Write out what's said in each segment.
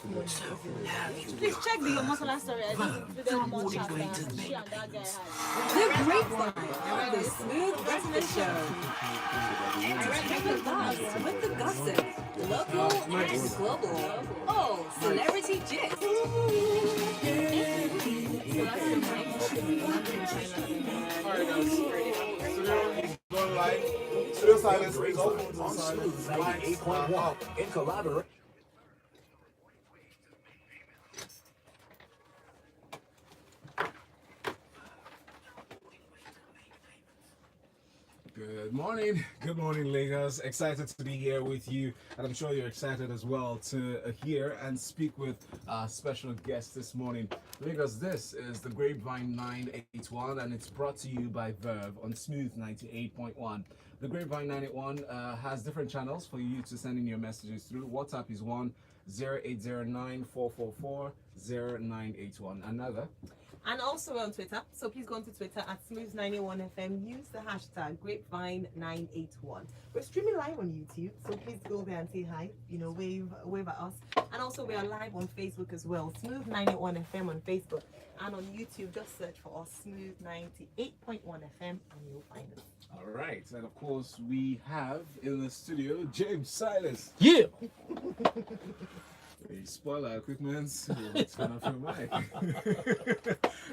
Please check the Omotola story. I think the more chat that she and that guy had. The Grapevine, the smooth breakfast show. With the gossip, local and global. Oh, celebrity gist. Alright guys, going live. Studio Silas is open on Smooth 98.1 in collaboration. Good morning, Lagos. Excited to be here with you, and I'm sure you're excited as well to hear and speak with our special guest this morning. Lagos, this is the Grapevine 981, and it's brought to you by Verve on Smooth 98.1. The Grapevine 981 has different channels for you to send in your messages through. WhatsApp is 1-0809-444-0981. Another. And also on Twitter, so please go on to Twitter at Smooth91FM. Use the hashtag Grapevine981. We're streaming live on YouTube, so please go there and say hi. You know, wave at us. And also we are live on Facebook as well. Smooth91FM on Facebook, and on YouTube just search for us Smooth98.1FM and you'll find us. All right, and of course we have in the studio James Silas. Yeah. Hey, spoiler equipment. It's gonna feel mic.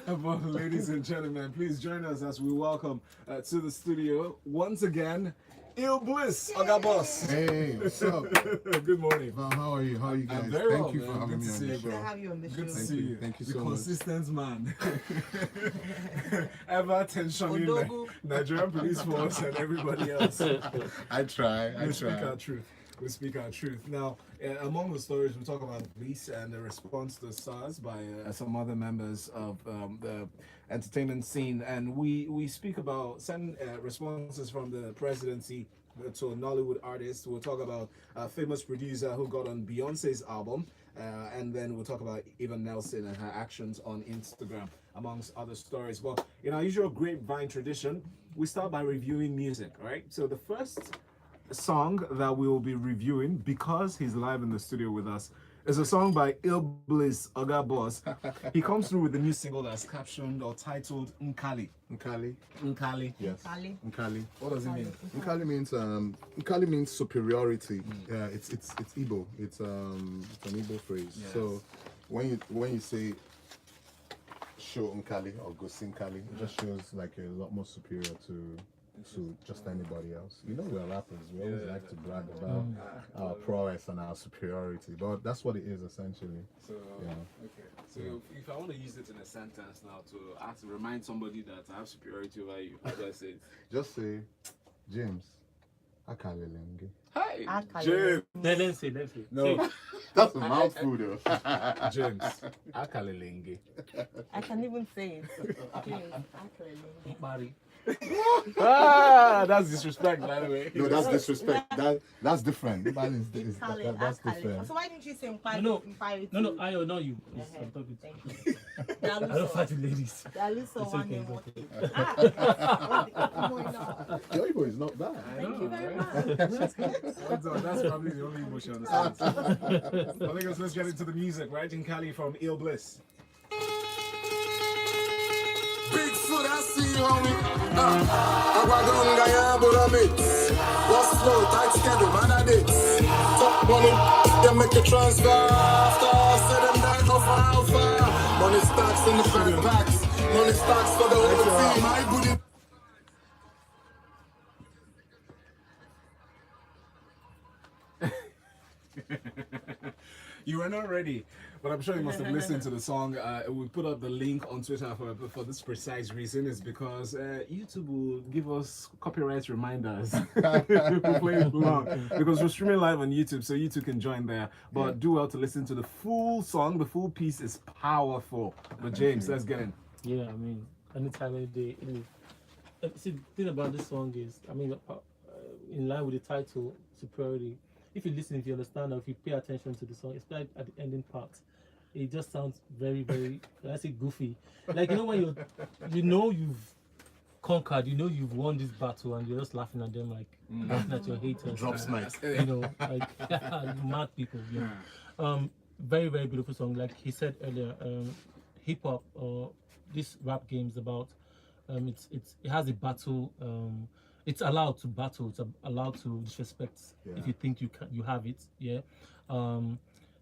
But ladies and gentlemen, please join us as we welcome to the studio once again, Illbliss, Oga Boss. Hey, what's up? Good morning. Well, how are you? How are you guys? I'm very Thank well, you for man. having Good me to on see the you, show. bro. Good to have you on the Good show. to see you. Thank you The so much. consistent man. Ever tensioning Odogu. the Nigerian police force and everybody else. I try. We speak our truth. We speak our truth. Now, among the stories, we talk about the police and the response to SARS by some other members of the entertainment scene. And we speak about some responses from the presidency to a Nollywood artist. We'll talk about a famous producer who got on Beyonce's album. And then we'll talk about Eva Nelson and her actions on Instagram, amongst other stories. But in our usual Grapevine tradition, we start by reviewing music, right? So the first song that we will be reviewing, because he's live in the studio with us, is a song by Illbliss, Oga Boss. He comes through with the new single that's captioned or titled Nkali. Nkali. Nkali. Yes. Nkali. Nkali. What does it mean? Nkali means superiority. It's Igbo. It's an Igbo phrase. Yes. So when you say show Nkali or go sing Nkali, it just shows like a lot more superior to just anybody else. You know, we're rappers. We always like to brag about our prowess and our superiority, but that's what it is essentially. So, okay. So if I want to use it in a sentence now to remind somebody that I have superiority over you, how do I say it? Just say, James, Akalelenge. Hi, Akale. James. Let's see. No, That's a mouthful though. James. Akalelenge. I can even say it. Akale. Barry. That's disrespect, by the way. No, that's disrespect. That's different. That's different. So why didn't you say Nkali? No, Ayo, not you. Yes, Okay. I'm talking. Thank you. I don't fight with ladies. It's okay. Your Igbo is not bad. Thank you very much. That's probably the only emotion on the side. Well, let's get into the music, right? Nkali from Illbliss. BigFoot, I see you, homie. Aguadonga, yeah, but I'm it. What's slow, tight schedule, man, I did. Top money, they make a transfer. After, say them that go for alpha. Money stacks in the first packs. Money stacks for the whole team. I booty. You were not ready, but I'm sure you must have listened to the song. We put up the link on Twitter for this precise reason. Is because YouTube will give us copyright reminders if we play it long. Because we're streaming live on YouTube, so you two can join there. But do well to listen to the full song. The full piece is powerful. But James, let's get in. Yeah, I mean, anytime, any day. See, the thing about this song is, I mean, in line with the title, superiority. If you listen, if you understand, or if you pay attention to the song, especially at the ending part, it just sounds very, very, let's say, goofy. Like, you know, when you've conquered, you know you've won this battle, and you're just laughing at them, like laughing at your haters. Drop smite. You know, like you mad people. You know. very, very beautiful song. Like he said earlier, hip hop or this rap game is about it has a battle. It's allowed to battle. It's allowed to disrespect if you think you have it. Yeah.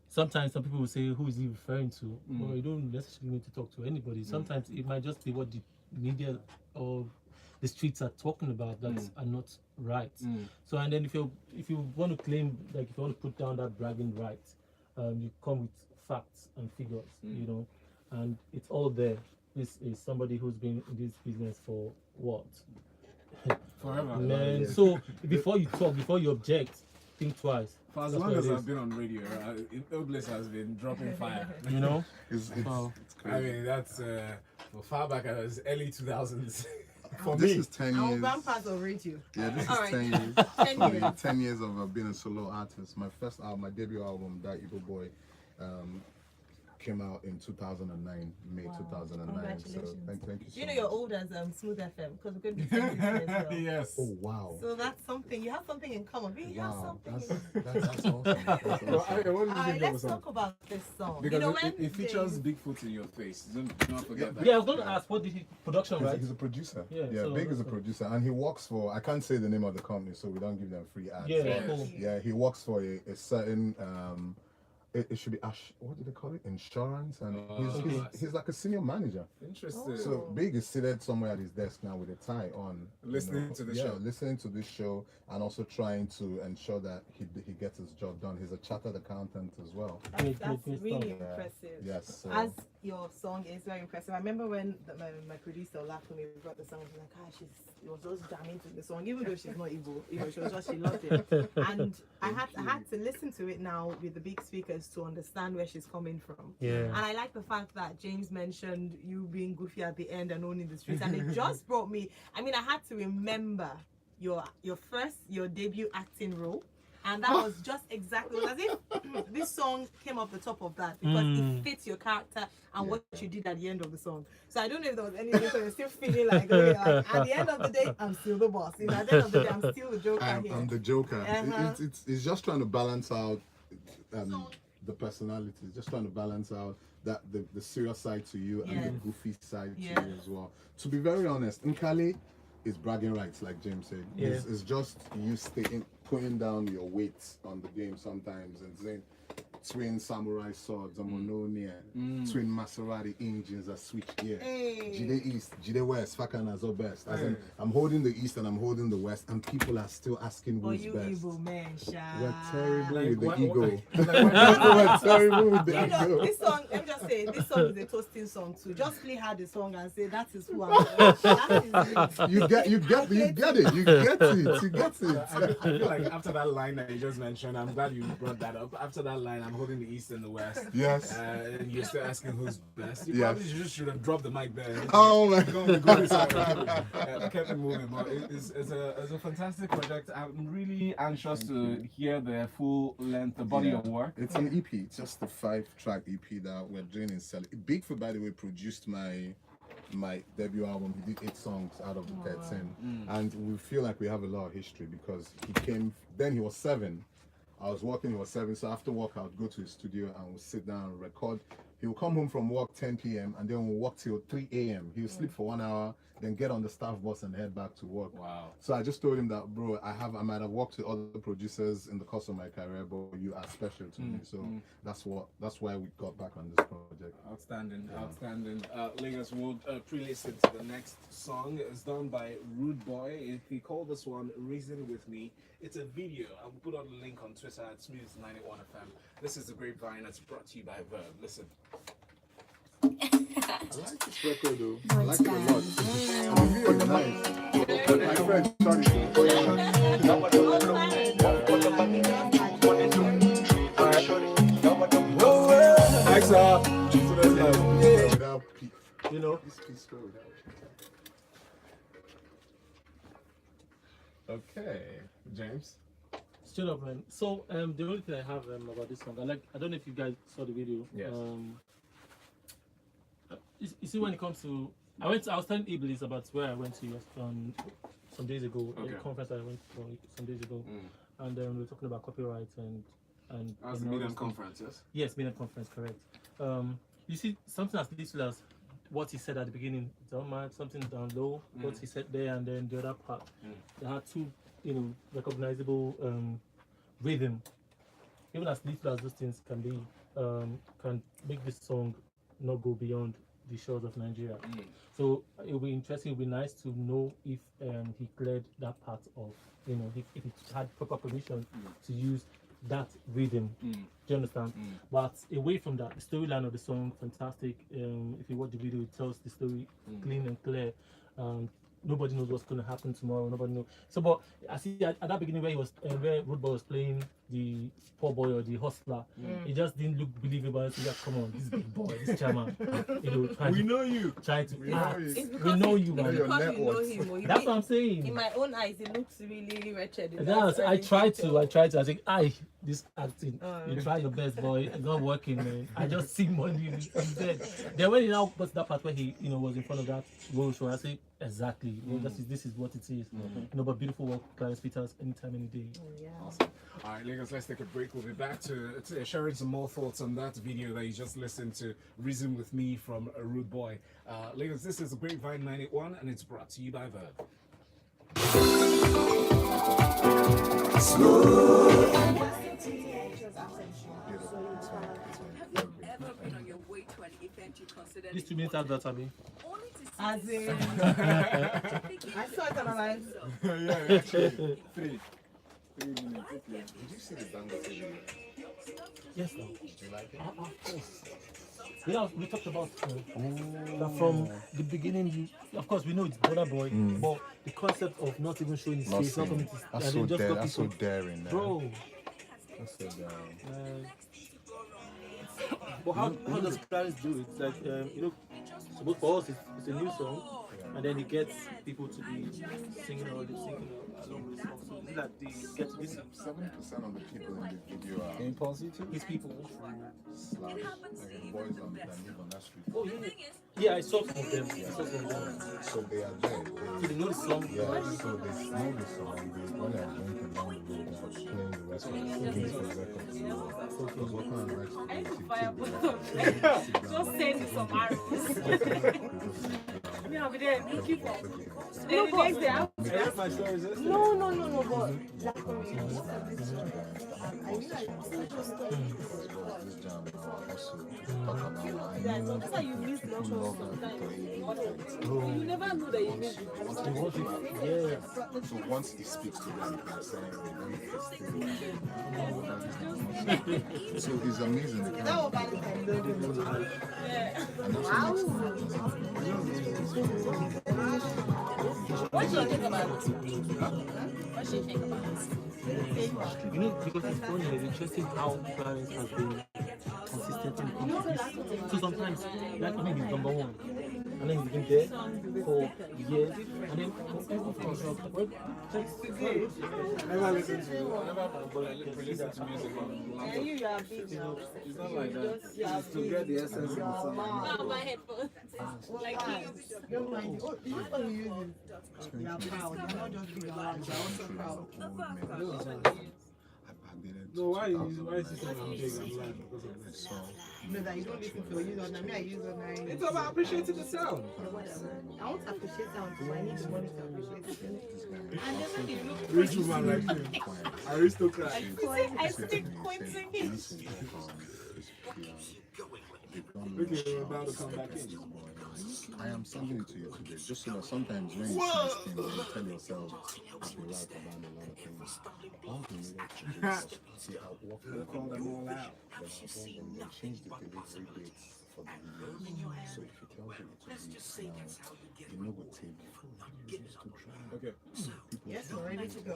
Sometimes some people will say, "Who is he referring to?" Well, you don't necessarily need to talk to anybody. Sometimes it might just be what the media or the streets are talking about that are not right. So, and then if you want to claim, like if you want to put down that bragging right, you come with facts and figures, you know, and it's all there. This is somebody who's been in this business for what? Forever. Man, so before you talk, before you object, think twice. For as long as I've been on radio, Illbliss has been dropping fire. You know? It's crazy. I mean, that's for far back as early 2000s. For This me. is 10 Our years. grandpas will read you. Yeah, this is All right. 10 years. 10 For me, years. 10 years of being a solo artist. My first album, my debut album, That Evil Boy, came out in 2009, May 2009. So Congratulations. thank you so You know much. you're old as Smooth FM because we're going to be singing as well. Yes. Oh, wow. So that's something. You have something in common. You have Wow, something. that's awesome. That's So, awesome. what do you All think right, of let's the song? talk about this song. Because you know, it features BigFoot in your face. Do not forget that. Yeah, I was going to ask, what did he production, right? He's a producer. Yeah, Yeah, so Big is a that's- producer, and he works for. I can't say the name of the company, so we don't give them free ads. Yeah, Yes. cool. Yeah, he works for a certain. It should be what do they call it? Insurance, and he's like a senior manager. Interesting. So Big is seated somewhere at his desk now with a tie on, Listening to the show. listening to this show, and also trying to ensure that he gets his job done. He's a chartered accountant as well. that's Great really stuff. impressive. Yes. So, As your song is very impressive. I remember when my producer laughed when we brought the song. She was like, she was just jamming to the song, even though she's not evil. You know, she loved it. And I had to listen to it now with the big speakers to understand where she's coming from. Yeah. And I like the fact that James mentioned you being goofy at the end and owning the streets, and it just brought me. I mean, I had to remember your debut acting role. And that was just exactly, it was as if this song came off the top of that because it fits your character and what you did at the end of the song. So I don't know if there was anything, so you're still feeling like, okay, like, at the end of the day, I'm still the boss. You know, at the end of the day, I'm still the Joker here. I'm the Joker. Uh-huh. It's just trying to balance out the personalities, just trying to balance out that the serious side to you and the Yes. goofy side to Yeah. you as well. To be very honest, Nkali is bragging rights, like James said. Yeah. It's just you putting down your weights on the game sometimes and saying twin samurai swords, Amononia, twin Maserati engines that switch gear. Jide East, Jide West, Fakana are best. As in, I'm holding the East and I'm holding the West, and people are still asking But who's you best. evil man, Sha. We're terrible Like, with the what- ego. like, We're terrible with the You know, ego. this song, let me just say, this song is a toasting song too. Just play her the song and say, that is who I am. That is me. You get it. You get it. You get it. I feel like after that line that you just mentioned, I'm glad you brought that up. After that line, I'm holding the East and the West. Yes. And you're still asking who's best. You Yes. probably just should have dropped the mic there. Oh my Kept it moving, but it's a fantastic project. I'm really anxious to hear the full length, the body of work. It's an EP. It's just a 5-track EP that we're doing in Sally. BigFoot, by the way, produced my debut album. He did 8 songs out of the 13, and we feel like we have a lot of history because he came. Then he was 7. I was working. He was 7. So after work, I would go to his studio and we'd sit down and record. He would come home from work 10 p.m. and then we'll work till 3 a.m. He would sleep for 1 hour, then get on the staff bus and head back to work. Wow. So I just told him that, bro, I might have worked with other producers in the course of my career, but you are special to me. So that's why we got back on this project. Outstanding, outstanding. Lagos will pre-listen to the next song. It's done by Rudeboy. If you call this one "Reason with Me," it's a video. I'll put on the link on Twitter at Smooth91FM. This is the Grapevine. It's brought to you by Verb. Listen. I like this record though. I like it a lot. And the video is nice. My friend, Thanks, without peak. You know, This piece go without Okay, James. straight up, man. So the only thing I have about this song, I don't know if you guys saw the video. Yes. You see, when it comes to, I was telling Illbliss about where I went to some days ago, Okay. a conference I went for some days ago, and we were talking about copyright and and That's the all Medium those things. Conference, yes? Yes, Medium Conference, correct. You see something as little as what he said at the beginning, don't mind something down low, what he said there, and then the other part. They had two, recognizable rhythm. Even as little as those things can be, can make this song not go beyond the shores of Nigeria. So it'll be interesting, it'll be nice to know if he cleared that part of, if he had proper permission to use that rhythm. Do you understand? But away from that, the storyline of the song, fantastic. If you watch the video, it tells the story clean and clear. Nobody knows what's going to happen tomorrow. Nobody knows. So, but I see at that beginning where where Rudeboy was playing the poor boy or the hustler, it just didn't look believable. So, come on, this big boy, this chairman, We know you. Trying to act. It's We know you, because man. you know him. Or That's what I'm saying. in my own eyes, it looks really wretched. Yes, I tried to. I think, this acting. You try your best, boy. It's not working, man. I just see money instead. Then when he now got to that part where he, was in front of that road show, I say, exactly. This is what it is. But beautiful work, Clarence Peters, anytime, any day. Awesome. All right, Lagos, let's take a break. We'll be back to sharing some more thoughts on that video that you just listened to, Reason With Me from Rudeboy. Lagos, this is Grapevine 981, and it's brought to you by Verb. These 2 minutes advert, I mean. As in, I saw it online. Yeah, 3 minutes. Did you see the Dangote video? Yes, no. Did you like it? Of course. We talked about that from the beginning. Of course, we know it's Burna Boy, but the concept of not even showing his face, not coming to, That's and so then just got that's so people, daring, man. bro. That's so daring. But how does Clarence do it? Like, suppose for us it's a new song, and then he gets people to be singing or lip syncing along with the song. So it's like they get to listen. 7% of the people in the video are His people. Slav, like the boys that live on that street. Oh yeah, I saw some of them. So they are there. So they know the song. Yeah, so they know the song. When they are drinking down the road, they are playing the rest of the records. Because what kind of rights I need to do fire they both. Just send some arrows. Me, I'll be there. Keep up. Then the next day, I have my stories. no, but that's how you miss the show sometimes. You never know that you miss it. So once he speaks to them, they're saying so he's amazing. The kind of What do you think about it? What do you think about it? Because it's funny, it's interesting how Clarence has been consistent in the So sometimes, he's number one. And then he's been there for years. And then, of course, Never listen to music on laptop. You are big now. It's not like that. It's to get the essence of the song. My headphones. Like Don't mind. Oh, you know when you use it, you are proud. You're not just being loud, you're also proud. No, why is this one big and loud because of this? You know that you don't listen to use on me, I use on It's about appreciating the sound. I want to appreciate sound, so I need the money to appreciate it. and then when you look, Rich woman like you. Aristocrat. I speak Quentin English. Okay, we're about to come back in. I am sending it to you today, just so that sometimes when you see things, you tell yourself, you like about a lot of things. All the lyrics, see how We'll call them all out. they change the delivery dates for the videos. So if you tell people to read now, you know what tape to try. Okay. Yes, we're ready to go.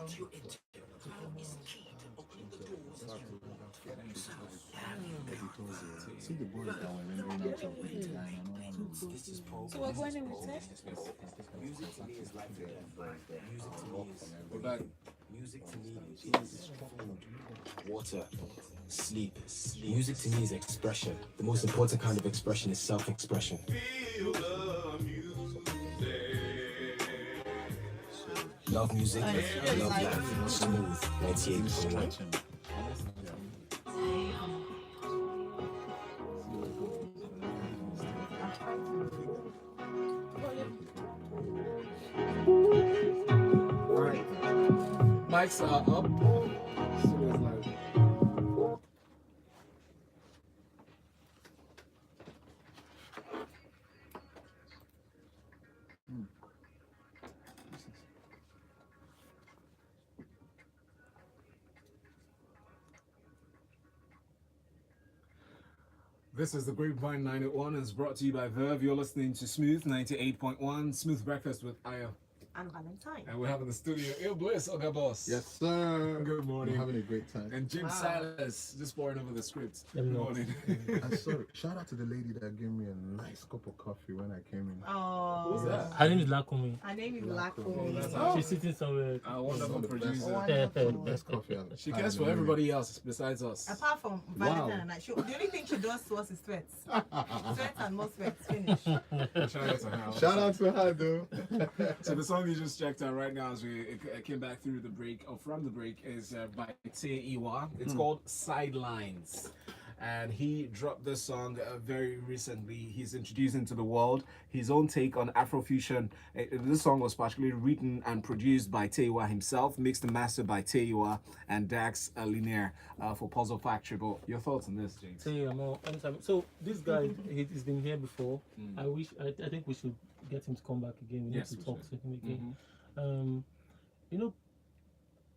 See the boys that were rendering out of the line. So we're going in with it? Music to me is water, sleep. Music to me is expression. The most important kind of expression is self-expression. Love music, love life, smooth, 98.1. mics are up. Studio's live. This is the Grapevine 981 and it's brought to you by Verve. You're listening to Smooth 98.1, Smooth Breakfast with Ayo. And Valentine. And we have in the studio Illbliss, Oga Boss. Yes, sir. Good morning. I'm having a great time. And Jim Silas, just pouring over the script. Good morning. And sorry, shout out to the lady that gave me a nice cup of coffee when I came in. Oh. Who's that? Her name is Lakumi. Her name is Lakumi. That's Lakumi. She's sitting somewhere. Our wonderful One of the best. producer. Best coffee I've She had cares in for a everybody else besides us. Apart from Valentine and I, the only thing she does to us is threats. Threats and more threats. Finish. Shout out to her. Shout out to her, though. So the song you just checked out right now as we came back through the break, or from the break, is by Iwar. It's called Sidelines. And he dropped this song very recently. He's introducing to the world his own take on Afrofusion. This song was partially written and produced by Iwar himself, mixed and mastered by Iwar and Dax Linear for Puzzle Factory. But your thoughts on this, James? So this guy, he's been here before. I think we should get him to come back again. We need to talk to him again. You know,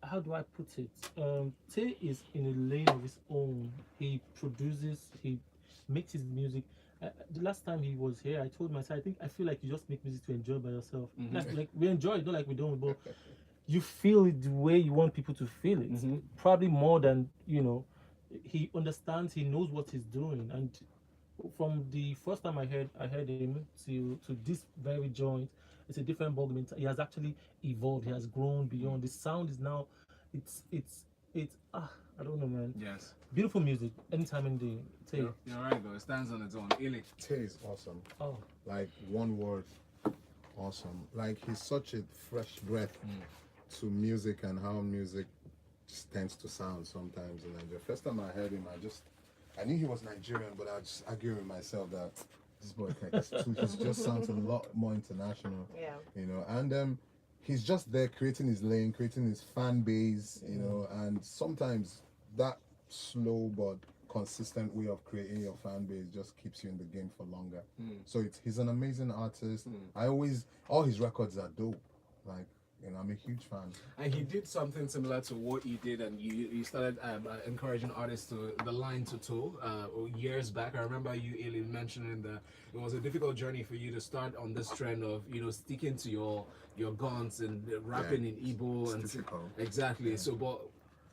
how do I put it? Tay is in a lane of his own. He produces, he makes his music. The last time he was here, I told him, I feel like you just make music to enjoy by yourself. Like we enjoy it, not like we don't, but you feel it the way you want people to feel it. Probably more than, you know, he understands, he knows what he's doing. And from the first time I heard him to this very joint, it's a different ballgame. He has actually evolved. He has grown beyond. The sound is now, it's I don't know, man. Yes. Beautiful music. Anytime in the Tay. You're right though. It stands on its own. Illy. Tay is awesome. Oh. Like one word, awesome. Like he's such a fresh breath to music and how music just tends to sound sometimes in Nigeria. First time I heard him, I knew he was Nigerian, but I just argued with myself that this boy he just sounds a lot more international. Yeah. You know, and he's just there creating his lane, creating his fan base, you know, and sometimes that slow but consistent way of creating your fan base just keeps you in the game for longer. So he's an amazing artist. All his records are dope. Like, you know, I'm a huge fan. And he did something similar to what you did, and you started encouraging artists to the line to toe years back. I remember you, Illy, mentioning that it was a difficult journey for you to start on this trend of, you know, sticking to your guns and rapping in Igbo and difficult. Exactly. Yeah. So, but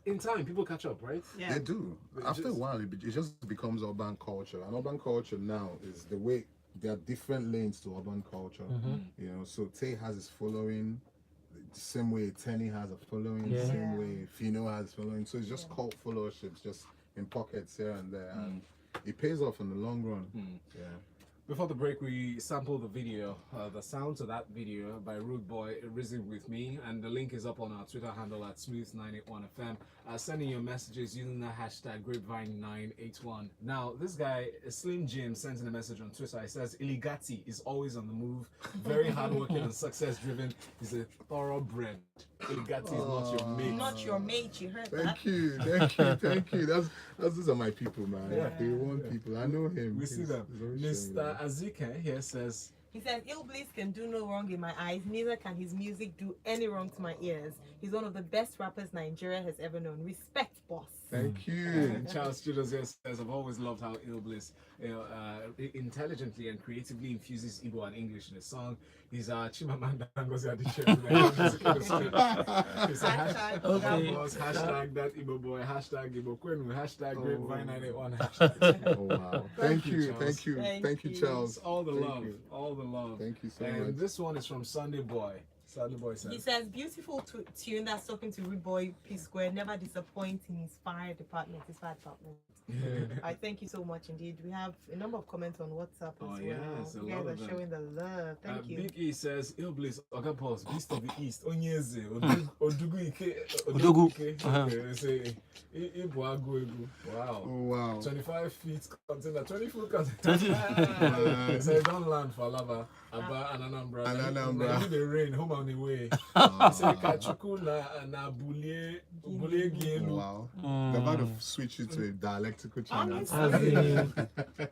in time, people catch up, right? Yeah. They do. After a while, it just becomes urban culture. And urban culture now is the way there are different lanes to urban culture. You know, so Tay has his following. The same way Tenny has a following, the same way Fino has a following. So it's just cult followerships, just in pockets here and there, and it pays off in the long run. Yeah. Before the break, we sampled the video, the sounds of that video by Rudeboy, Risen With Me, and the link is up on our Twitter handle at Smooth981FM. Sending your messages using the hashtag Grapevine981. Now, this guy, Slim Jim, sent in a message on Twitter. He says, Iligati is always on the move, very hardworking and success-driven. He's a thoroughbred. Iligati is not your mate. Not your mate, you heard Thank that? you. Thank you. Those are my people, man. Yeah. They want people. I know him. We see them. He's always showing me. Azike here says, He says, Illbliss can do no wrong in my eyes, neither can his music do any wrong to my ears. He's one of the best rappers Nigeria has ever known. Respect, boss. Thank you. And Charles Studios here says, I've always loved how Illbliss intelligently and creatively infuses Igbo and English in a song. He's Chimamanda Ngozi Adichie. He's a hashtag that Igbo boy, hashtag Igbo Kwenu, hashtag Grapevine981, hashtag. Oh wow. Thank you, Charles. Thank you, Charles. All the Thank love. you. All the love. Thank you so And much. this one is from Sunday Boy. Sunday Boy He says, says, beautiful tune that's talking to Rudeboy, P Square, never disappoints in his fire department, I thank you so much indeed. We have a number of comments on WhatsApp as well. Yes, a You lot guys of are them. showing the love. Thank you. Big E says, Illbliss, Ogapos, Beast of the East, Onyeze, Odugu Ike, Odugu. Ike. Okay, they say, Ibuagu Egu. Wow. Oh wow. 25 feet container, 20 foot container. So don't land for lava. Aba and Anambra. Anambra. Maybe the rain, home on the way. Say Kachuku na Bulie Gienu. Wow. They're about to switch it to a dialectical channel.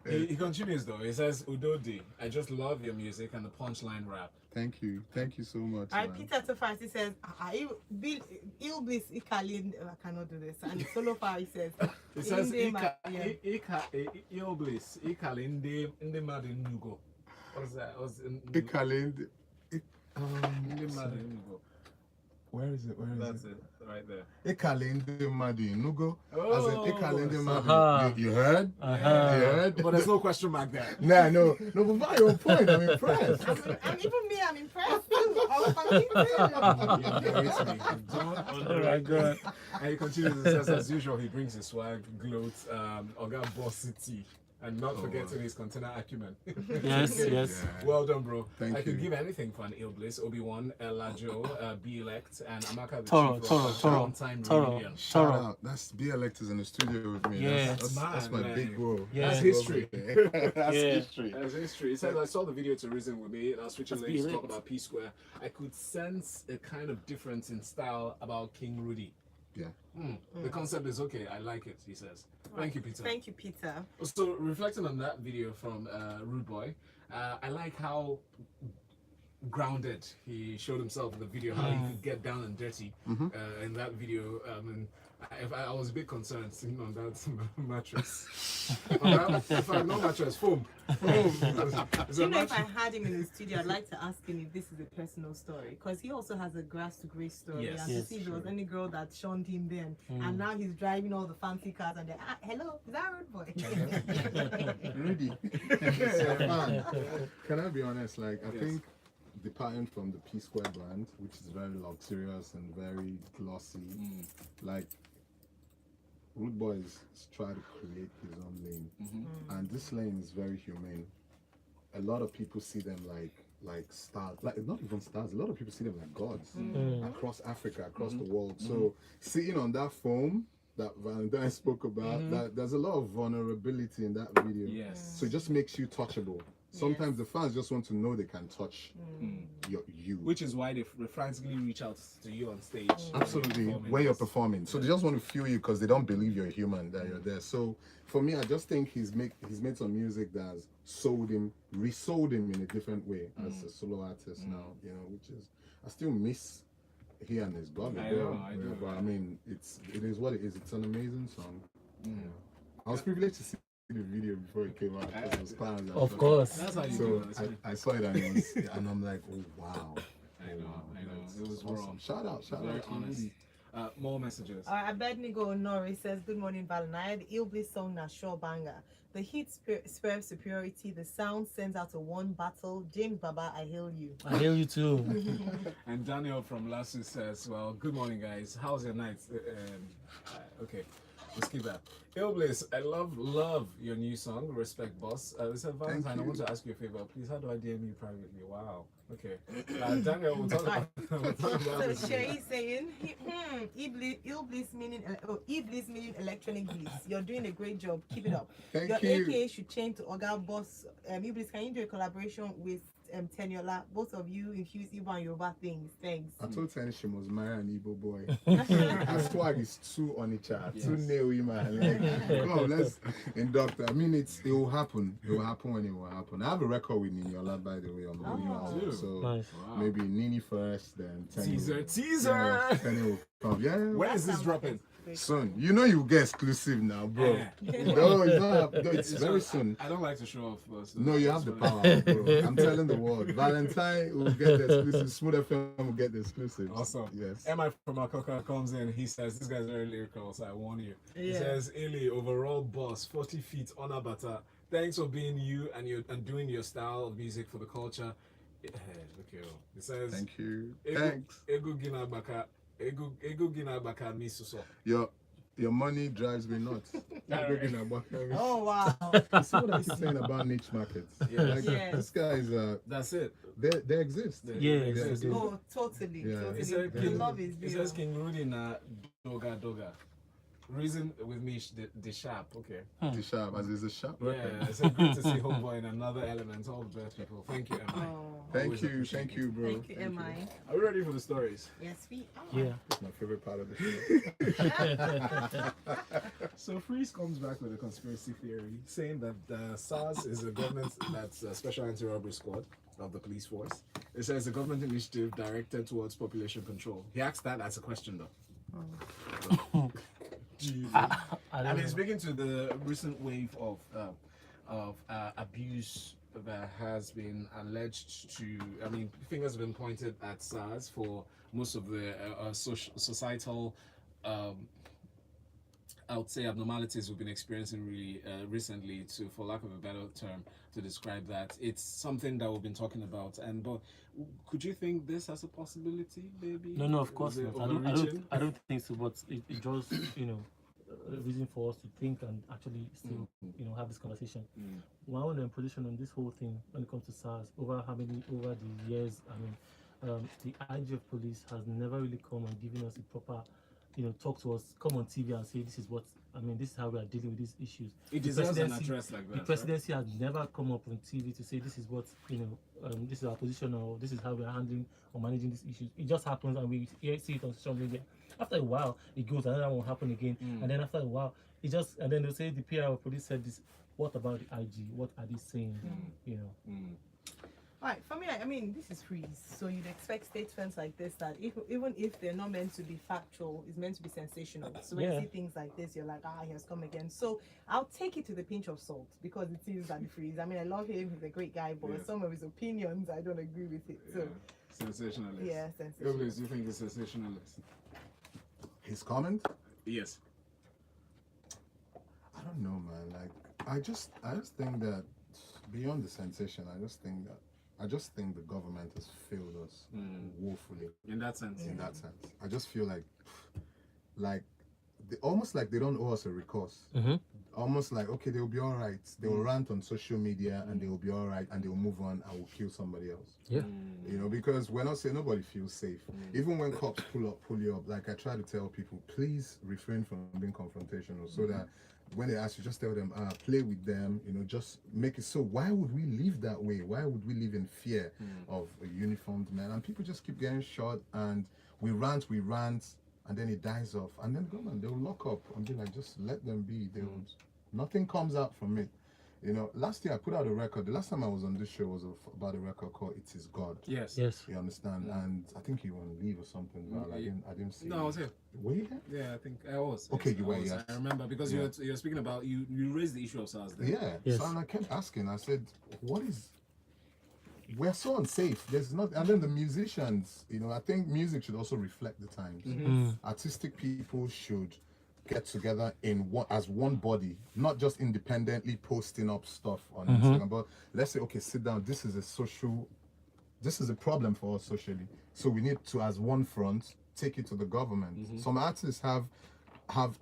He continues though. He says, Udodi, I just love your music and the punchline rap. Thank you so much. Alright, man. Peter Tofasi says, Illbliss Nkali, I cannot do this. And Solo Far he says, It says, yeah. Illbliss, Ikalinde, Inde Madin Nugo. What's that? Ikalinde. Inde Madin Nugo. Where is it? That's it, right there. Ikalinde Madi Nugo. Oh, As in Ikalinde Madi. Uh-huh. You heard? You heard? But there's no question mark there. Nah, no, but by your point, I'm impressed. I'm impressed too. I was Oh my God. And he continues and says, as usual, he brings his swag, gloats, Oga Boss City, and not forgetting his container acumen. Yes, yes. Yeah. Well done, bro. Thank I could you. give anything for an Illbliss, Obi-Wan, Elajo, Be-Elect, and Amaka the Toro, Chief Toro, Rocker, Toro, Valentine Toro. Jalade-Ekeinde. Shout out. That's Be-Elect is in the studio with me. Yeah. That's my Man, big bro. Yeah. That's history. That's Yeah. history. As history. It says, I saw the video to Reason with me, and I was switching That's lanes to talk Be-Elect. about P-Square. I could sense a kind of difference in style about King Rudy. Yeah. The concept is okay. I like it, he says. Thank you, Peter. Thank you, Peter. So, reflecting on that video from Rudeboy, I like how grounded he showed himself in the video, how he could get down and dirty in that video. And I was a bit concerned sitting on that mattress. In fact, no mattress, foam. It's You a know, if I mattress. had him in the studio, I'd like to ask him if this is a personal story, because he also has a grass to grace story. Yes. And Yes, to see if there was any girl that shunned him then, and now he's driving all the fancy cars, and they're, hello, is that Rudeboy? Rudy. Man, can I be honest? Like, I think departing from the P Square brand, which is very luxurious and very glossy, like Rudeboy is trying to create his own lane, and this lane is very humane. A lot of people see them like stars, like not even stars. A lot of people see them like gods across Africa, across the world. So sitting on that foam that Valentine spoke about, that there's a lot of vulnerability in that video. Yes. So it just makes you touchable. Sometimes the fans just want to know they can touch you. Which is why they frantically reach out to you on stage. Absolutely, when you're performing. So they just want to feel you because they don't believe you're human, that you're there. So for me, I just think he's made some music that's resold him in a different way as a solo artist now, you know, which is, I still miss he and his brother. I know, I do. But I mean, it is what it is. It's an amazing song. I was privileged to see the video before it came out because it was planned. Of course. That's how you So do it. I saw it and I'm like, oh wow. I know. It was awesome. wrong. Shout out Very to honest. Rudy. More messages. Abednego Nori says, good morning, Valentine. The Illbliss song na sure banger. The heat spurs superiority. The sound sends out a one battle. James Baba, I hail you. I hail you too. And Daniel from Lasso says, well, good morning, guys. How's your night? Okay, let's keep that. Illbliss, I love your new song, Respect Boss. This is Valentine. I want to ask you a favor. Please, how do I DM you privately? Wow. Okay. Daniel, we'll talk about So this. Sherry saying, Illbliss meaning electronic bliss. You're doing a great job. Keep it up. Thank Your you. AKA should change to Oga Boss. Illbliss, can you do a collaboration with Teniola? Both of you infuse Iwar and Yoruba things. Thanks. I told Tenny she must marry an Igbo boy. Her swag is too on each other, too naily, man. Like, come on, let's induct her. I mean, it will happen. It will happen when it will happen. I have a record with Niniola, by the way, on the new album. So Nice. maybe Nini first, then Tenny. Teaser. Yeah, Tenny will come. Yeah. When is this dropping? Soon. You know you get exclusive now, bro. No, it's not. No, it's very soon. I don't like to show off, but No, you have the power, bro. I'm telling the world. Valentine will get the exclusive. Smooth FM will get the exclusive. Awesome. Yes. Emma from Akoka comes in. He says, this guy's very lyrical, so I warn you. He Yeah. says, Ili, overall boss, 40 feet on a butter. Thanks for being you and doing your style of music for the culture. Okay. He says, Thank you. Ego- Thanks. Ego Gina Baka. Ego Gina Baka Misuso. Yo, Your money drives me nuts. Oh wow. You see what I keep saying about niche markets? Yeah. Like, Yes. this guy is That's it. they exist. Yeah, They it's exist. a good- Oh, totally. Yeah. Totally. It said The King, love is it says real. King Rudy na doga. Reason with me, the sharp. Okay. The sharp, as is a sharp. Yeah, it's great to see Homeboy in another element. All the best people. Thank you, Emma. Oh. Thank Always you, appreciate thank you, bro. Thank you, MI. Are we ready for the stories? Yes, we are. Yeah. It's my favorite part of the show. So Freeze comes back with a conspiracy theory saying that SARS is a government that's a special anti-robbery squad of the police force. It says a government initiative directed towards population control. He asked that as a question though. I mean, speaking to the recent wave of abuse that has been alleged to, I mean, fingers have been pointed at SARS for most of the societal, I would say, abnormalities we've been experiencing really recently, to, for lack of a better term, to describe that. It's something that we've been talking about. And but could you think this as a possibility, maybe? No, of course Is it not. overreaching? I don't think so. But it just, a reason for us to think and actually still, have this conversation. My own position on this whole thing when it comes to SARS, over the years, I mean, the IG of police has never really come and given us a proper, talk to us, come on TV and say this is what, this is how we are dealing with these issues. It The deserves an presidency- address like that. The presidency has never come up on TV to say this is what, this is our position, or this is how we are handling or managing these issues. It just happens and we see it on social media. After a while, it goes, another one will happen again. And then after a while, and then they'll say the PR of police said this. What about the IG? What are they saying? All right, for me, I mean, this is Freeze. So you'd expect statements like this that even if they're not meant to be factual, it's meant to be sensational. So when you see things like this, you're like, he has come again. So I'll take it with a pinch of salt because it is that Freeze. I mean, I love him. He's a great guy, but some of his opinions, I don't agree with it. So Sensationalist. yeah, sensational. Illbliss, do you think it's sensationalist? His comment? Yes. I don't know, man. Like, I just think that beyond the sensation, I just think the government has failed us woefully. In that sense. In that sense, I just feel like almost like they don't owe us a recourse. Almost like, okay, they'll be all right. They will rant on social media and they will be all right and they will move on and will kill somebody else. Yeah. Because we're not saying nobody feels safe. Even when cops pull you up, like I try to tell people, please refrain from being confrontational so that when they ask you, just tell them, play with them, just make it so. Why would we live that way? Why would we live in fear of a uniformed man? And people just keep getting shot and we rant, and then it dies off. And then government, they'll lock up and be like, just let them be. Nothing comes out from it. Last year I put out a record. The last time I was on this show was about a record called It Is God. Yes. You understand? And I think you were on leave or something. But I didn't see No, I was here. Were you here? Yeah, I think I was. Okay, Yes, you were, I was. yes. I remember because you're speaking about you raised the issue of SARS there. Yeah. Yes. So and I kept asking. I said, we're so unsafe. There's not, and then the musicians, I think music should also reflect the times. Artistic people should get together as one body, not just independently posting up stuff on Instagram. But let's say, okay, sit down. This is a problem for us socially. So we need to, as one front, take it to the government. Some artists have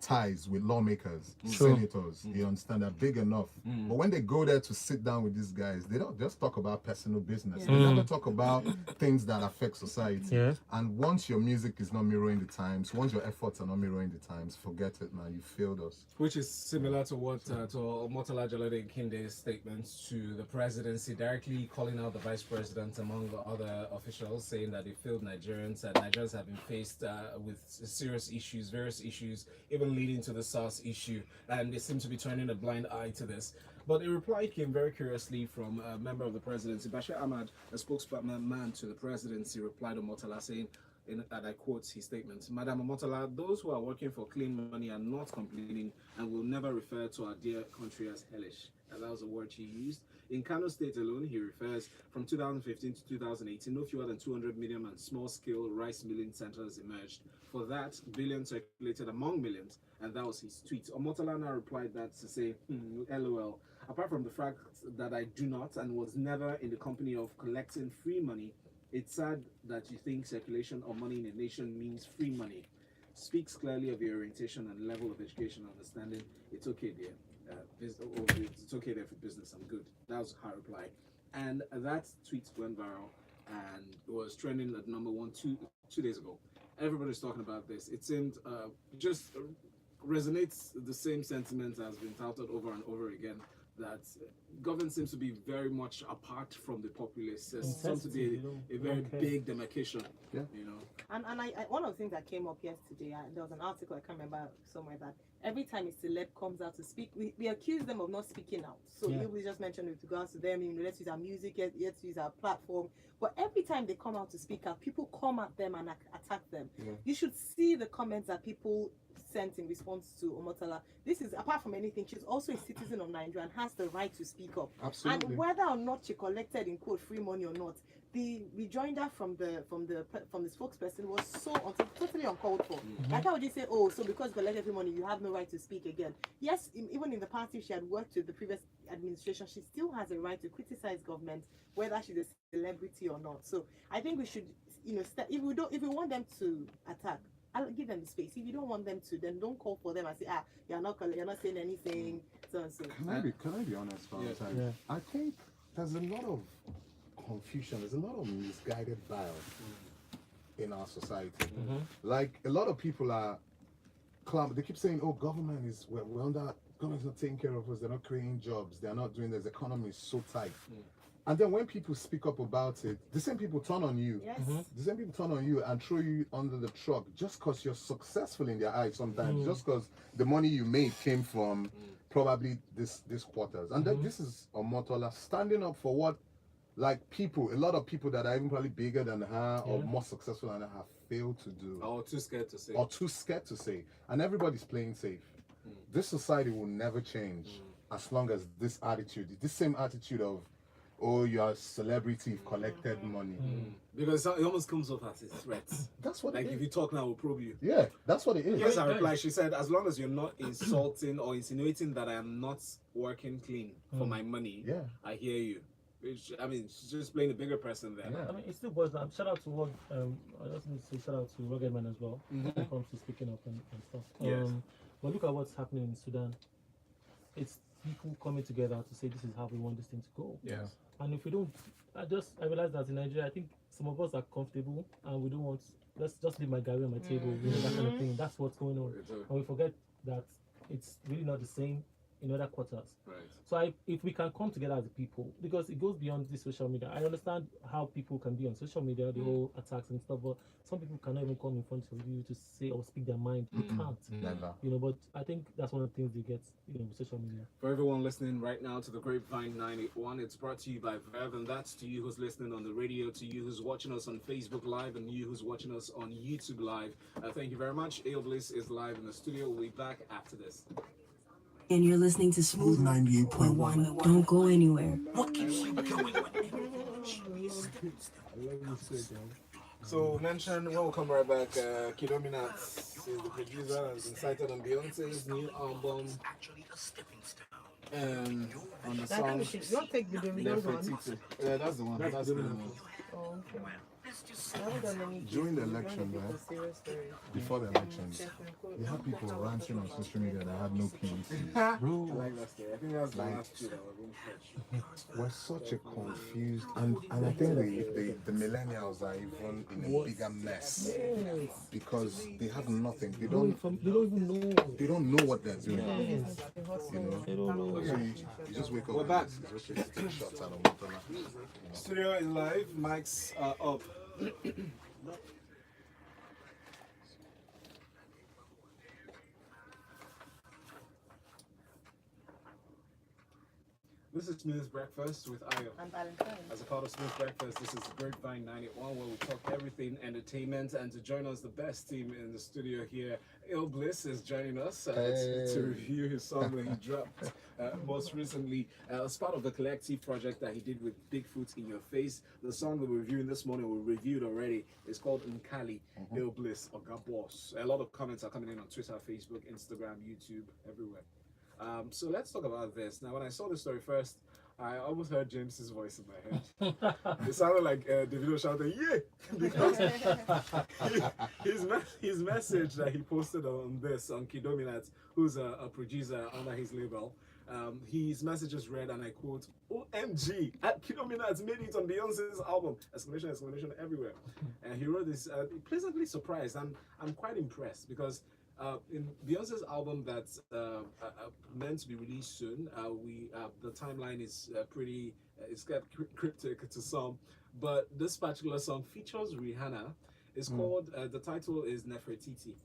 ties with lawmakers, senators, you understand, are big enough. But when they go there to sit down with these guys, they don't just talk about personal business. They never talk about things that affect society. Yeah. And once your music is not mirroring the times, once your efforts are not mirroring the times, forget it, man. You failed us. Which is similar to what to Omotola Jalade-Ekeinde statements to the presidency, directly calling out the vice president among the other officials, saying that they failed Nigerians, and Nigerians have been faced with serious issues, various issues, even leading to the SARS issue, and they seem to be turning a blind eye to this. But a reply came very curiously from a member of the presidency. Bashir Ahmad, a spokesman to the presidency, replied to Omotola saying, and I quote his statement, Madam Omotola, those who are working for clean money are not complaining and will never refer to our dear country as hellish. And that was the word she used. In Kano State alone, he refers, from 2015 to 2018, no fewer than 200 medium and small-scale rice milling centers emerged. For that, billions circulated among millions, and that was his tweet. Omotola now replied that to say, LOL. Apart from the fact that I do not and was never in the company of collecting free money, it's sad that you think circulation of money in a nation means free money. speaks clearly of your orientation and level of education and understanding. It's okay there. It's okay there for business. I'm good. That was her reply. And that tweet went viral and was trending at number 1 two days ago. Everybody's talking about this. It seemed just resonates the same sentiment has been touted over and over again, that government seems to be very much apart from the populace. There seems to be a very big demarcation. Yeah. You know. And I one of the things that came up yesterday, there was an article, I can't remember somewhere, that every time a celeb comes out to speak, we accuse them of not speaking out. So we just mentioned with regards to them, let's use our music, let's use our platform. But every time they come out to speak out, people come at them and attack them. Yeah. You should see the comments that people sent in response to Omotola. This is, apart from anything, she's also a citizen of Nigeria and has the right to speak up. Absolutely. And whether or not she collected, in quote, free money or not, the rejoinder from the spokesperson was so totally uncalled for. Like, how would you say, oh, so because you collected free money, you have no right to speak again? Yes, even in the past, if she had worked with the previous administration, she still has a right to criticize government, whether she's a celebrity or not. So I think we should, if we want them to attack, I'll give them the space. If you don't want them to, then don't call for them and say, you're not saying anything, so and so. Can I be honest, Valentine? Yeah. I think there's a lot of confusion, there's a lot of misguided bias in our society. Like, a lot of people are they keep saying, oh, government's not taking care of us, they're not creating jobs, they're not doing this, the economy is so tight. And then when people speak up about it, the same people turn on you. Yes. The same people turn on you and throw you under the truck just because you're successful in their eyes sometimes, just because the money you made came from probably this quarters. And then this is Omotola standing up for what, like, a lot of people that are even probably bigger than her or more successful than her have failed to do. Or too scared to say. Or too scared to say. And everybody's playing safe. This society will never change as long as this same attitude of, oh, you're a celebrity, you've collected money. Because it almost comes off as a threat. That's what it is. Like, if you talk now, we'll probe you. Yeah, that's what it is. Here's her reply. She said, as long as you're not insulting or insinuating that I am not working clean for my money, I hear you. Which, I mean, she's just playing a bigger person there. I mean, it still boils down. Shout out to I just need to say shout out to Rugged Man as well when it comes to speaking up and stuff. But look at what's happening in Sudan. It's people coming together to say this is how we want this thing to go. Yes. And if we don't, I realize that in Nigeria, I think some of us are comfortable and we don't want, let's just leave my Gary on my table, that kind of thing. That's what's going on. And we forget that it's really not the same in other quarters. Right. So if we can come together as a people, because it goes beyond the social media. I understand how people can be on social media, the whole attacks and stuff, but some people cannot even come in front of you to say or speak their mind. They can't. Never. But I think that's one of the things they get, with social media. For everyone listening right now to the Grapevine 981, it's brought to you by Verve, and that's to you who's listening on the radio, to you who's watching us on Facebook Live, and you who's watching us on YouTube Live. Thank you very much. Illbliss is live in the studio. We'll be back after this. And you're listening to Smooth 98.1. Don't go anywhere. What keeps you going So, mention when we come right back, Kiddominant is the producer and has been cited on Beyonce's new album. On the song. You don't take the Davido one. Yeah, that's the one. That's the one. Oh, okay. During the election, before the elections, you had people ranting on social media that had no peace. I like that story. I think that's the last two that were being fresh. We're such a confused, and I think the millennials are even in a bigger mess because they have nothing. They don't even know. They don't know what they're doing. They don't know. So you just wake up. We're back. It's okay to take shots out of Omotola. Studio is live. Mics are up. This is Smooth Breakfast with Ayo. I'm Valentine. As a part of Smooth Breakfast, this is Grapevine 981, where we talk everything entertainment. And to join us, the best team in the studio here, Illbliss is joining us to review his song that he dropped most recently as part of the collective project that he did with BigFoot, InYourFace. The song that we're reviewing this morning, we reviewed already, is called Nkali, Illbliss, or Boss. A lot of comments are coming in on Twitter, Facebook, Instagram, YouTube, everywhere. So let's talk about this. Now, when I saw the story first, I almost heard James's voice in my head. It sounded like Davido shouting, "Yeah!" because his message that he posted on Kiddominant, who's a producer under his label. His messages read, and I quote, "OMG, Kiddominant made it on Beyonce's album!" Exclamation, exclamation everywhere. And he wrote this, pleasantly surprised. I'm quite impressed because in Beyonce's album that's meant to be released soon, the timeline is pretty, it's got cryptic to some, but this particular song features Rihanna. It's called, the title is Nefertiti,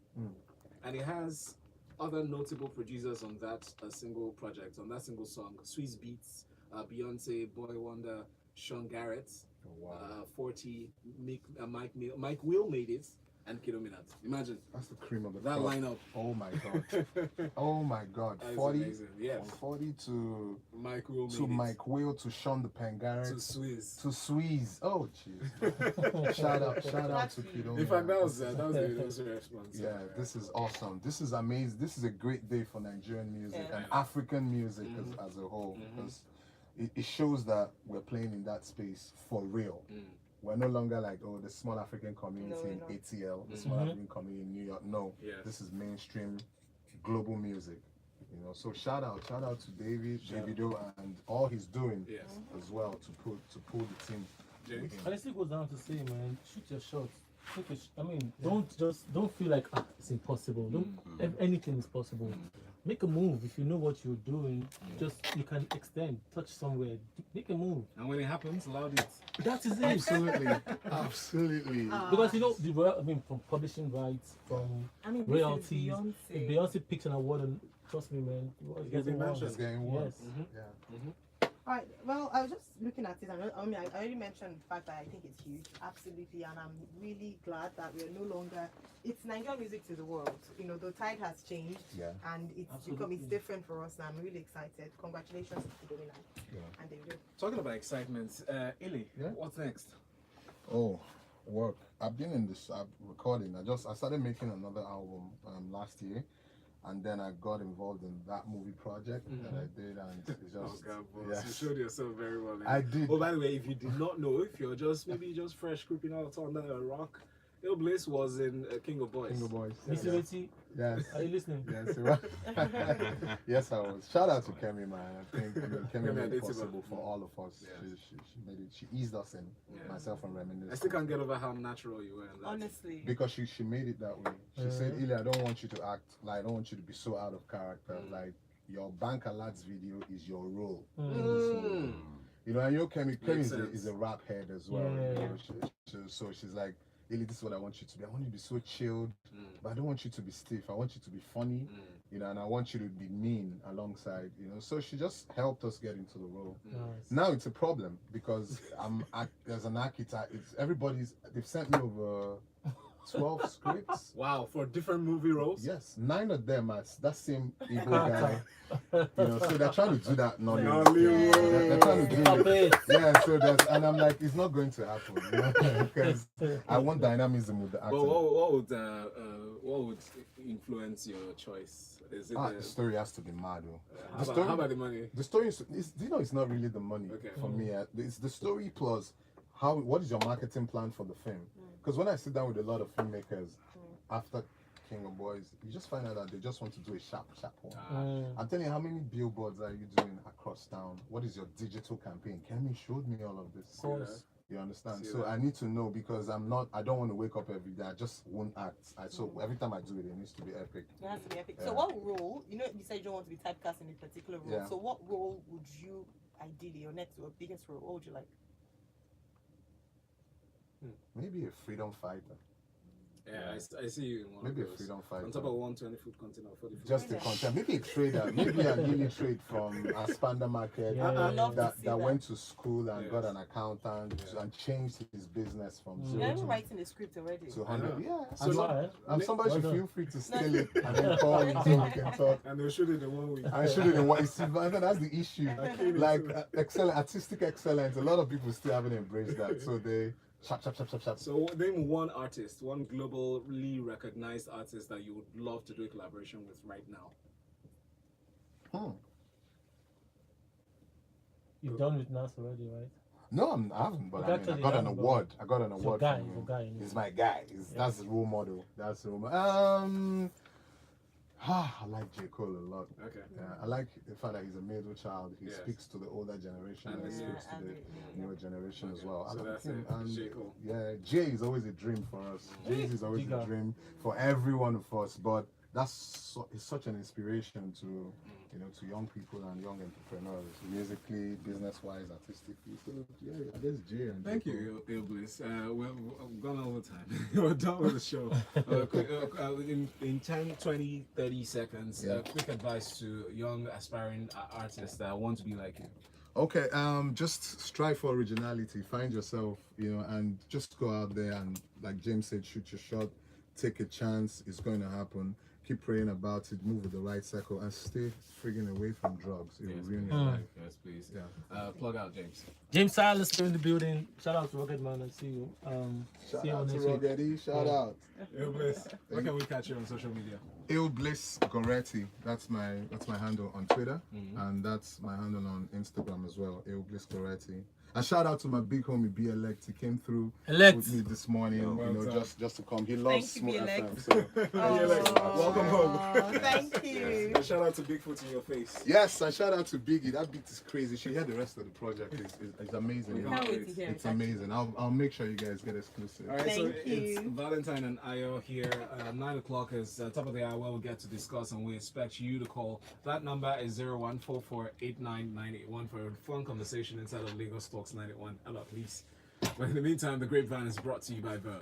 and it has other notable producers on that single project, on that single song: Swiss Beats, Beyonce, Boy Wonder, Sean Garrett, 40, Mike Will made it, and Kiddominant. Imagine. That's the cream of the that crop. lineup. Oh my god. Oh my god. 40 yes. From 40 to Mike Will Mike Will to Sean the Pengarrett to Swiss. to Squeeze. Oh jeez. shout out to Kiddominant. In fact, that was the response. Yeah, this is awesome. This is amazing. This is a great day for Nigerian music and African music as a whole, because it shows that we're playing in that space for real. We're no longer like, oh, the small African community in ATL, the small African community in New York. No, this is mainstream global music. You know, so shout out to Davido and all he's doing as well to pull the team. And it still goes down to say, man, shoot your shots. Don't feel like it's impossible. Anything is possible. Make a move. If you know what you're doing, you can extend, touch somewhere. Make a move. And when it happens, allow it. That is it. Absolutely, absolutely. Because from publishing rights, from royalties, if Beyonce picks an award, and trust me, man, it's getting worse. It's getting worse. All right. Well, I was just looking at it, and I already mentioned the fact that I think it's huge, absolutely, and I'm really glad that we're no longer. It's Nigerian music to the world. You know, the tide has changed, and it's different for us now. I'm really excited. Congratulations to Kiddominant and Davido. Talking about excitement, Illy, what's next? Oh, work. I've been in this recording. I started making another album last year. And then I got involved in that movie project that I did, and it's just you showed yourself very well. I did. Oh, by the way, if you did not know, if you're just fresh creeping out on that rock, Illbliss was in King of Boys. King of Boys. Yes. Are you listening? Yes. Yes, I was. Shout out to Kemi, man. I think Kemi made it possible for all of us. She made it. She eased us in. Myself and Reminiscence. I still can't get over how natural you were. Honestly. Because she made it that way. She said, "Illy, I don't want you to act like, I don't want you to be so out of character. Like, your bank alerts video is your role." You know, and Kemi is a rap head as well. You know, so she's like, "Illy, this is what I want you to be. I want you to be so chilled, but I don't want you to be stiff. I want you to be funny, you know, and I want you to be mean alongside, you know." So she just helped us get into the role. Now it's a problem because as an architect, they've sent me over 12 scripts. Wow, for different movie roles? Yes, 9 of them are that same Igbo guy. You know, so they're trying to do that Nollywood. They're trying to do it. Yeah, so and I'm like, it's not going to happen, you know, because I want dynamism with the acting. But what would influence your choice? Is it the story has to be mad, though. How about the money? The story is, it's not really the money for me. It's the story plus what is your marketing plan for the film? Because when I sit down with a lot of filmmakers after King of Boys, you just find out that they just want to do a sharp one. I'm telling you, how many billboards are you doing across town? What is your digital campaign? Kemi showed me all of this. Of course. You understand? So I need to know, because I don't want to wake up every day. I just won't act. So every time I do it, it needs to be epic. It has to be epic. So what role, you said you don't want to be typecast in a particular role. So what role would you ideally, your next or biggest role, what would you like? Maybe a freedom fighter. Yeah, I see you in one maybe of those. A freedom fighter. On top of 120-foot container, 40 foot. Just the content. Maybe a trader. Maybe a Lily trade from Aspanda Market that went to school and got an accountant and changed his business from 0 to writing a script already. To 100. So and somebody should feel free to steal it and then call me so we can talk. And they'll shoot it in 1 week. I shoot it in 1 week. And that's the issue. Like artistic excellence. A lot of people still haven't embraced that. So they Chop. So name one artist, one globally recognized artist that you would love to do a collaboration with right now. You've done with Nas already, right? No, I haven't, but But I mean, I actually, got an yeah, but- award. I got an It's your award guy, from it's him. your guy. He's my guy. That's the role model. That's the role model. I like J. Cole a lot. Okay. Yeah, I like the fact that he's a middle child. He Yes. speaks to the older generation And and then- speaks to the newer generation as well. So I like that's him. it. And J. Cole. yeah, Jay is always a dream for us. Jay is always Giga. a dream for every one of us. But it's such an inspiration to to young people and young entrepreneurs, musically, business-wise, artistically. So yeah, there's Jay and Thank J. Cole. you, Illbliss. We've gone over time. We're done with the show. In 10, 20, 30 seconds, Yeah. quick advice to young aspiring artists that want to be like you. Okay, just strive for originality. Find yourself, and just go out there and, like James said, shoot your shot, take a chance. It's going to happen. Keep praying about it. Move with the right circle and stay friggin' away from drugs. It will ruin your life. Yes, please. Yeah. Plug out, James. James Silas still in the building. Shout out to Rocket Man and see you. Shout See you out to next week. Rogetti. Shout out. Illbliss, where can we catch you on social media? Illbliss Goretti. That's my handle on Twitter, and that's my handle on Instagram as well. Illbliss Goretti. And shout out to my big homie B Elect. He came through Elect. with me this morning, well done. just to come. He loves Thank you, Smooth B FM. Elect. So. Welcome home. Thank you. And shout out to BigFoot in your face. Yes, and shout out to Biggie. That beat is crazy. She heard the rest of the project. It's amazing. Can't wait to hear It's it. amazing. I'll make sure you guys get exclusive. All right, so Thank it's you. Valentine and Ayo here. 9 o'clock is top of the hour where we get to discuss, and we expect you to call. That number is 0144899881 for a fun conversation inside of Lagos Talks 91. Hello, please. But in the meantime, the Grapevine is brought to you by Verve.